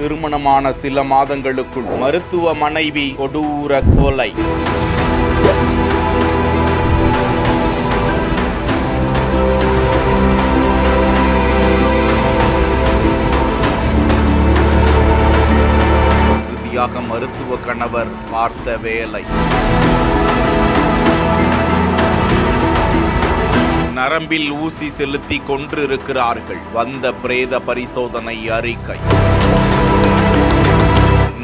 திருமணமான சில மாதங்களுக்குள் மருத்துவ மனைவி கொடூர கொலை. இறுதியாக மருத்துவ கணவர் பார்த்த வேலை. நரம்பில் ஊசி செலுத்தி கொன்றிருக்கிறார்கள். வந்த பிரேத பரிசோதனை அறிக்கை.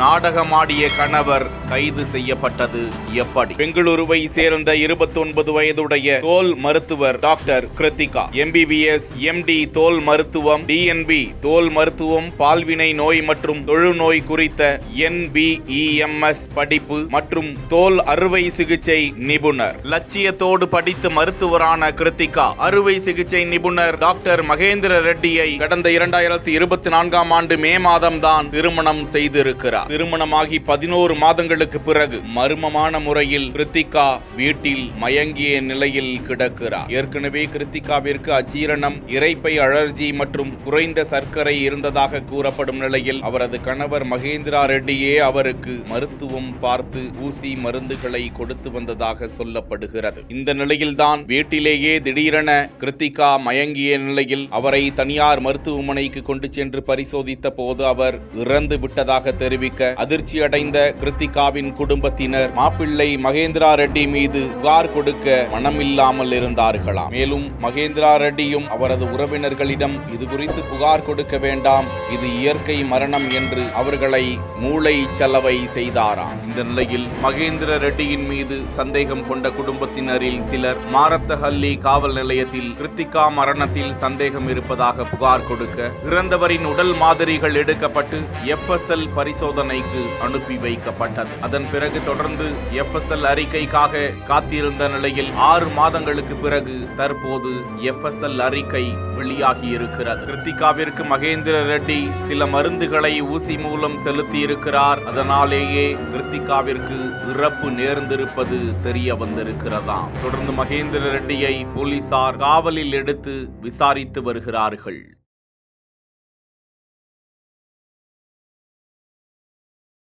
நாடகமாடிய கணவர் கைது செய்யப்பட்டது எப்படி? பெங்களூருவை சேர்ந்த 29 வயதுடைய தோல் மருத்துவர் டாக்டர் கிருத்திகா MBBS MD தோல் மருத்துவம், DNB தோல் மருத்துவம், பால்வினை நோய் மற்றும் தொழுநோய் குறித்த NBEMS படிப்பு மற்றும் தோல் அறுவை சிகிச்சை நிபுணர். லட்சியத்தோடு படித்து மருத்துவரான கிருத்திகா அறுவை சிகிச்சை நிபுணர் டாக்டர் மகேந்திர ரெட்டியை கடந்த 2024ஆம் ஆண்டு மே மாதம் தான் திருமணம் செய்திருக்கிறார். திருமணமாகி 11 மாதங்களுக்கு பிறகு மர்மமான முறையில் கிருத்திகா வீட்டில் மயங்கிய நிலையில் கிடக்கிறார். ஏற்கனவே கிருத்திகாவிற்கு அஜீரணம், இரைப்பை அழற்சி மற்றும் குறைந்த சர்க்கரை இருந்ததாக கூறப்படும் நிலையில் அவரது கணவர் மகேந்திரா ரெட்டியே அவருக்கு மருத்துவம் பார்த்து ஊசி மருந்துகளை கொடுத்து வந்ததாக சொல்லப்படுகிறது. இந்த நிலையில்தான் வீட்டிலேயே திடீரென கிருத்திகா மயங்கிய நிலையில் அவரை தனியார் மருத்துவமனைக்கு கொண்டு சென்று பரிசோதித்த போது அவர் இறந்து விட்டதாக தெரிவிக்க அதிர்ச்சி அடைந்த கிருத்திகாவின் குடும்பத்தினர் மாப்பிள்ளை மகேந்திரா ரெட்டி மீது புகார் கொடுக்க மனமில்லாமல் இருந்தார்களாம். மேலும் மகேந்திரா ரெட்டியும் அவரது உறவினர்களிடம் இது குறித்து புகார் கொடுக்க வேண்டாம், இது இயற்கை மரணம் என்று அவர்களை மூளை செலவை செய்தாராம். இந்த நிலையில் மகேந்திர ரெட்டியின் மீது சந்தேகம் கொண்ட குடும்பத்தினரில் சிலர் மாரத்தஹள்ளி காவல் நிலையத்தில் கிருத்திகா மரணத்தில் சந்தேகம் இருப்பதாக புகார் கொடுக்க இறந்தவரின் உடல் மாதிரிகள் எடுக்கப்பட்டு FSL பரிசோதனைக்கு அனுப்பி வைக்கப்பட்டது. அதன் பிறகு தொடர்ந்து FSL அறிக்கைக்காக காத்திருந்த நிலையில் 6 மாதங்களுக்கு பிறகு தற்போது FSL அறிக்கை வெளியாகி இருக்கிறது. கிருத்திகாவிற்கு மகேந்திர ரெட்டி சில மருந்துகளை ஊசி மூலம் செலுத்தி இருக்கிறார். அதனாலேயே கிருத்திகாவிற்கு இறப்பு நேர்ந்திருப்பது தெரிய வந்திருக்கிறதாம். தொடர்ந்து மகேந்திர ரெட்டியை போலீசார் காவலில் எடுத்து விசாரித்து வருகிறார்கள்.